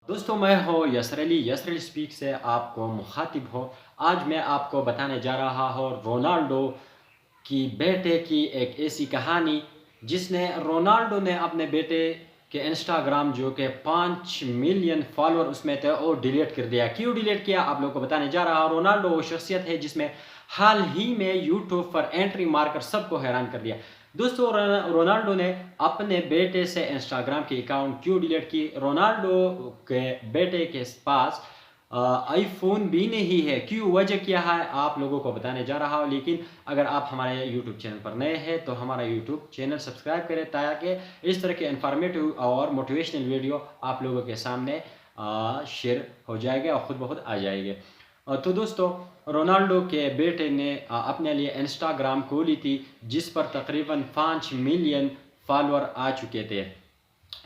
دوستوں میں ہوں یسر علی اسپیک سے آپ کو مخاطب ہو۔ آج میں آپ کو بتانے جا رہا ہوں رونالڈو کی بیٹے کی ایک ایسی کہانی جس نے رونالڈو نے اپنے بیٹے کے انسٹاگرام جو کہ 5 ملین فالور اس میں تھے وہ ڈیلیٹ کر دیا۔ کیوں ڈیلیٹ کیا آپ لوگوں کو بتانے جا رہا ہوں۔ رونالڈو وہ شخصیت ہے جس میں حال ہی میں یوٹیوب پر انٹری مار کر سب کو حیران کر دیا۔ دوستو رونالڈو نے اپنے بیٹے سے انسٹاگرام کی اکاؤنٹ کیوں ڈیلیٹ کی؟ رونالڈو کے بیٹے کے پاس آئی فون بھی نہیں ہے۔ کیوں؟ وجہ کیا ہے آپ لوگوں کو بتانے جا رہا ہوں، لیکن اگر آپ ہمارے یوٹیوب چینل پر نئے ہیں تو ہمارا یوٹیوب چینل سبسکرائب کریں تاکہ اس طرح کے انفارمیٹیو اور موٹیویشنل ویڈیو آپ لوگوں کے سامنے شیئر ہو جائے گا اور خود بخود آ جائے گے۔ تو دوستو رونالڈو کے بیٹے نے اپنے لیے انسٹاگرام کھولی تھی جس پر تقریباً 5 ملین فالور آ چکے تھے۔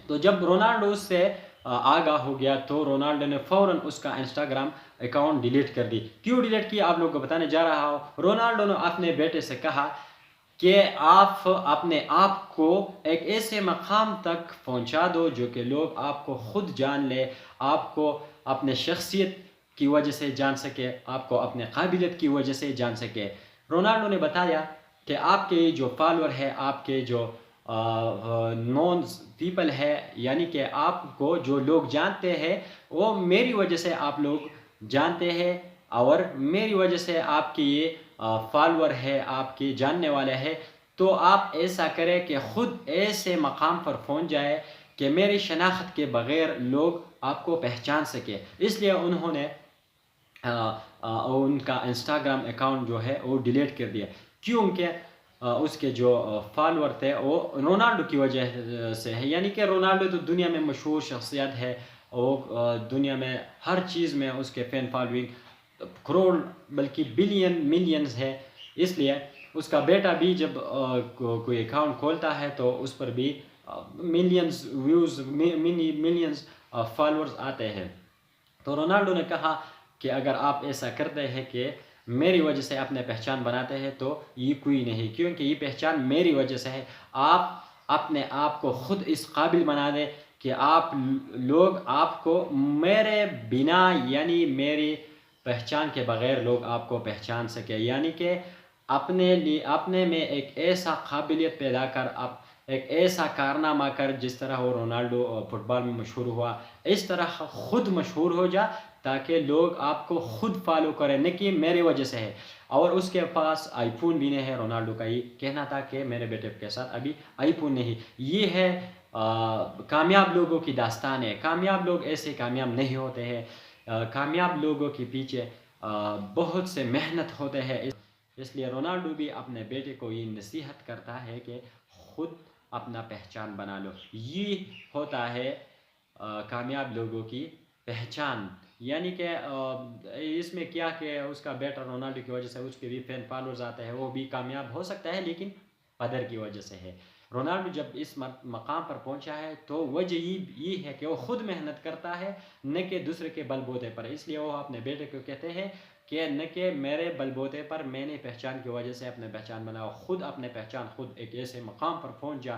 تو جب رونالڈو اس سے آگاہ ہو گیا تو رونالڈو نے فوراً اس کا انسٹاگرام اکاؤنٹ ڈیلیٹ کر دی۔ کیوں ڈیلیٹ کی آپ لوگوں کو بتانے جا رہا ہوں۔ رونالڈو نے اپنے بیٹے سے کہا کہ آپ اپنے آپ کو ایک ایسے مقام تک پہنچا دو جو کہ لوگ آپ کو خود جان لے، آپ کو اپنے شخصیت کی وجہ سے جان سکے، آپ کو اپنے قابلیت کی وجہ سے جان سکے۔ رونالڈو نے بتایا کہ آپ کے جو فالور ہے، آپ کے جو نون پیپل ہے، یعنی کہ آپ کو جو لوگ جانتے ہیں وہ میری وجہ سے آپ لوگ جانتے ہیں اور میری وجہ سے آپ کی یہ فالور ہے، آپ کے جاننے والے ہیں۔ تو آپ ایسا کریں کہ خود ایسے مقام پر پہنچ جائے کہ میری شناخت کے بغیر لوگ آپ کو پہچان سکے۔ اس لیے انہوں نے ان کا انسٹاگرام اکاؤنٹ جو ہے وہ ڈیلیٹ کر دیا۔ کیونکہ اس کے جو فالور تھے وہ رونالڈو کی وجہ سے ہے، یعنی کہ رونالڈو تو دنیا میں مشہور شخصیت ہے، وہ دنیا میں ہر چیز میں اس کے فین فالوئنگ کروڑ بلکہ بلین ملینز ہے۔ اس لیے اس کا بیٹا بھی جب کوئی اکاؤنٹ کھولتا ہے تو اس پر بھی ملینز ویوز ملینز فالورز آتے ہیں۔ تو رونالڈو نے کہا کہ اگر آپ ایسا کرتے ہیں کہ میری وجہ سے اپنے پہچان بناتے ہیں تو یہ کوئی نہیں، کیونکہ یہ پہچان میری وجہ سے ہے۔ آپ اپنے آپ کو خود اس قابل بنا دیں کہ لوگ آپ کو میرے بنا یعنی میری پہچان کے بغیر لوگ آپ کو پہچان سکے، یعنی کہ اپنے میں ایک ایسا قابلیت پیدا کر، ایک ایسا کارنامہ کر جس طرح وہ رونالڈو فٹ بال میں مشہور ہوا، اس طرح خود مشہور ہو جا تاکہ لوگ آپ کو خود فالو کریں، نہ کہ میری وجہ سے ہے۔ اور اس کے پاس آئی فون بھی نہیں ہے۔ رونالڈو کا یہ کہنا تھا کہ میرے بیٹے کے ساتھ ابھی آئی فون نہیں۔ یہ ہے کامیاب لوگوں کی داستان ہے۔ کامیاب لوگ ایسے کامیاب نہیں ہوتے ہیں۔ کامیاب لوگوں کے پیچھے بہت سے محنت ہوتے ہیں۔ اس لیے رونالڈو بھی اپنے بیٹے کو یہ نصیحت کرتا ہے کہ خود اپنا پہچان بنا لو۔ یہ ہوتا ہے کامیاب لوگوں کی پہچان، یعنی کہ اس میں کیا کہ اس کا بیٹا رونالڈو کی وجہ سے اس کے بھی فین فالورز آتے ہیں، وہ بھی کامیاب ہو سکتا ہے لیکن قدر کی وجہ سے ہے۔ رونالڈو جب اس مقام پر پہنچا ہے تو وجہ یہ ہے کہ وہ خود محنت کرتا ہے، نہ کہ دوسرے کے بل بوتے پر۔ اس لیے وہ اپنے بیٹے کو کہتے ہیں کہ نہ کہ میرے بل بوتے پر میں نے پہچان کی وجہ سے اپنے پہچان بناؤ، خود اپنے پہچان خود ایک ایسے مقام پر پہنچ جا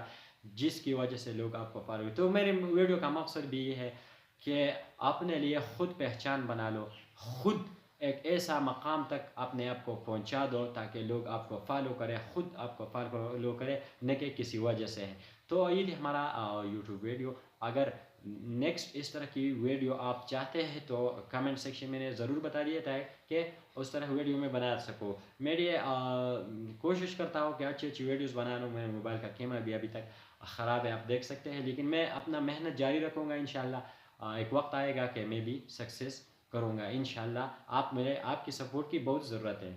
جس کی وجہ سے لوگ آپ کو فالو۔ تو میرے ویڈیو کا مقصد بھی یہ ہے کہ اپنے لیے خود پہچان بنا لو، خود ایک ایسا مقام تک اپنے آپ کو پہنچا دو تاکہ لوگ آپ کو فالو کریں، خود آپ کو فالو کریں، نہ کہ کسی وجہ سے ہے۔ تو یہ ہمارا یوٹیوب ویڈیو۔ اگر نیکسٹ اس طرح کی ویڈیو آپ چاہتے ہیں تو کمنٹ سیکشن میں ضرور بتا دیے کہ اس طرح ویڈیو میں بنا سکوں۔ میری کوشش کرتا ہوں کہ اچھی ویڈیوز بنا لوں۔ میرے موبائل کا کیمرہ بھی ابھی تک خراب ہے، آپ دیکھ سکتے ہیں، لیکن میں اپنا محنت جاری رکھوں گا۔ انشاءاللہ ایک وقت آئے گا کہ میں بھی سکسیس کروں گا انشاءاللہ۔ آپ کی سپورٹ کی بہت ضرورت ہے۔